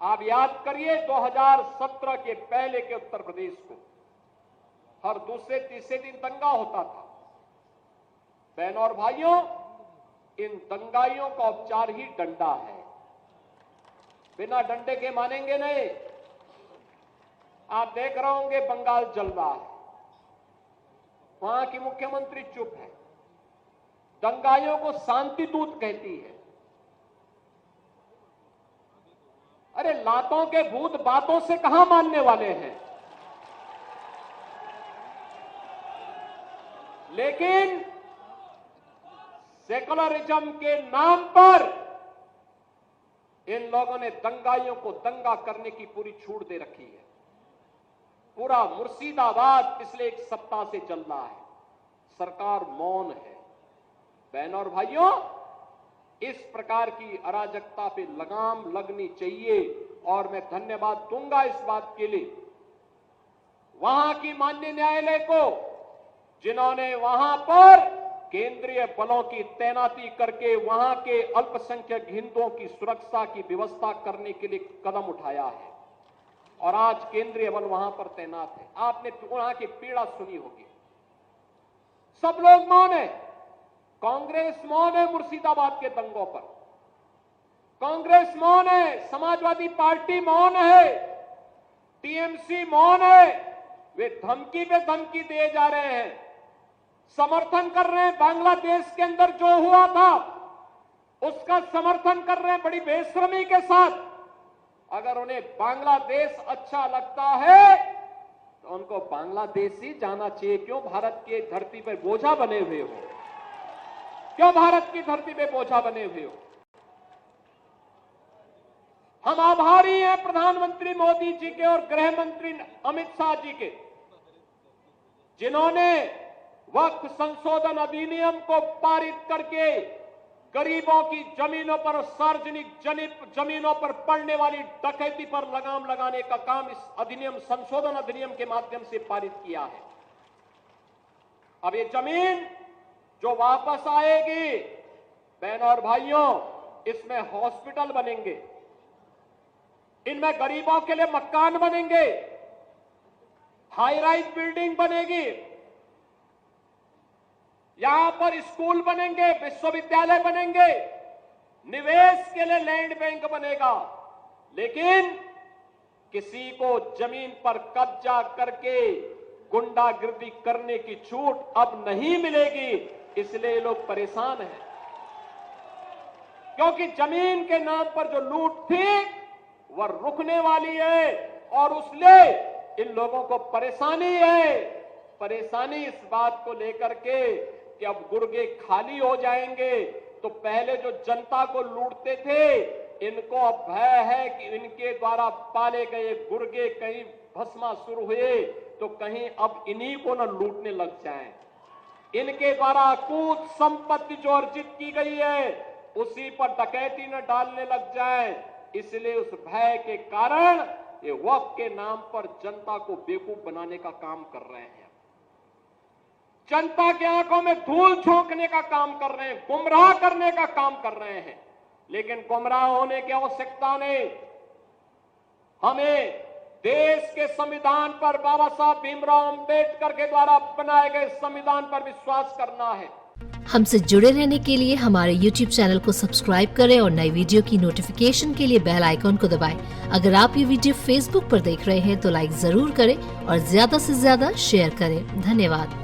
आप याद करिए 2017 के पहले के उत्तर प्रदेश को हर दूसरे तीसरे दिन दंगा होता था। बहनों और भाइयों, इन दंगाइयों का उपचार ही डंडा है। बिना डंडे के मानेंगे नहीं। आप देख रहे होंगे बंगाल जल रहा है, वहां की मुख्यमंत्री चुप है, दंगाइयों को शांति दूत कहती है। अरे लातों के भूत बातों से कहां मानने वाले हैं। लेकिन सेकुलरिज्म के नाम पर इन लोगों ने दंगाइयों को दंगा करने की पूरी छूट दे रखी है। पूरा मुर्शिदाबाद पिछले एक सप्ताह से चल रहा है, सरकार मौन है। बहनों और भाइयों, इस प्रकार की अराजकता पे लगाम लगनी चाहिए और मैं धन्यवाद दूंगा इस बात के लिए वहां की माननीय न्यायालय को, जिन्होंने वहां पर केंद्रीय बलों की तैनाती करके वहां के अल्पसंख्यक हिंदुओं की सुरक्षा की व्यवस्था करने के लिए कदम उठाया है और आज केंद्रीय बल वहां पर तैनात है। आपने वहां की पीड़ा सुनी होगी। सब लोग मौन है। कांग्रेस मौन है मुर्शिदाबाद के दंगों पर, कांग्रेस मौन है, समाजवादी पार्टी मौन है, टीएमसी मौन है। वे धमकी पे धमकी दिए जा रहे हैं, समर्थन कर रहे हैं। बांग्लादेश के अंदर जो हुआ था उसका समर्थन कर रहे हैं बड़ी बेशर्मी के साथ। अगर उन्हें बांग्लादेश अच्छा लगता है तो उनको बांग्लादेश ही जाना चाहिए। क्यों भारत की धरती पर बोझा बने हुए हो? क्यों भारत की धरती पे बोझा बने हुए हो? हम आभारी हैं प्रधानमंत्री मोदी जी के और गृह मंत्री अमित शाह जी के, जिन्होंने वक्फ संशोधन अधिनियम को पारित करके गरीबों की जमीनों पर, सार्वजनिक जमीनों पर पड़ने वाली डकैती पर लगाम लगाने का काम इस अधिनियम, संशोधन अधिनियम के माध्यम से पारित किया है। अब ये जमीन जो वापस आएगी, बहनों और भाइयों, इसमें हॉस्पिटल बनेंगे, इनमें गरीबों के लिए मकान बनेंगे, हाई राइज बिल्डिंग बनेगी, यहां पर स्कूल बनेंगे, विश्वविद्यालय बनेंगे, निवेश के लिए लैंड बैंक बनेगा। लेकिन किसी को जमीन पर कब्जा करके गुंडागिर्दी करने की छूट अब नहीं मिलेगी। इसलिए ये लोग परेशान हैं, क्योंकि जमीन के नाम पर जो लूट थी वह रुकने वाली है और उसलिए इन लोगों को परेशानी है। परेशानी इस बात को लेकर के कि अब गुर्गे खाली हो जाएंगे। तो पहले जो जनता को लूटते थे, इनको अब भय है कि इनके द्वारा पाले गए गुर्गे कहीं भस्मासुर हुए तो कहीं अब इन्हीं को न लूटने लग जाएं। इनके द्वारा अकूत संपत्ति जो अर्जित की गई है उसी पर डकैती न डालने लग जाए। इसलिए उस भय के कारण ये वक्फ के नाम पर जनता को बेवकूफ बनाने का काम कर रहे हैं, जनता के आंखों में धूल झोंकने का काम कर रहे हैं, गुमराह करने का काम कर रहे हैं। लेकिन गुमराह होने की आवश्यकता नहीं। हमें देश के संविधान पर, बाबा साहब भीमराव अंबेडकर के द्वारा बनाए गए संविधान पर विश्वास करना है। हमसे जुड़े रहने के लिए हमारे YouTube चैनल को सब्सक्राइब करें और नई वीडियो की नोटिफिकेशन के लिए बेल आइकॉन को दबाएं। अगर आप ये वीडियो Facebook पर देख रहे हैं तो लाइक जरूर करें और ज्यादा से ज्यादा शेयर करें। धन्यवाद।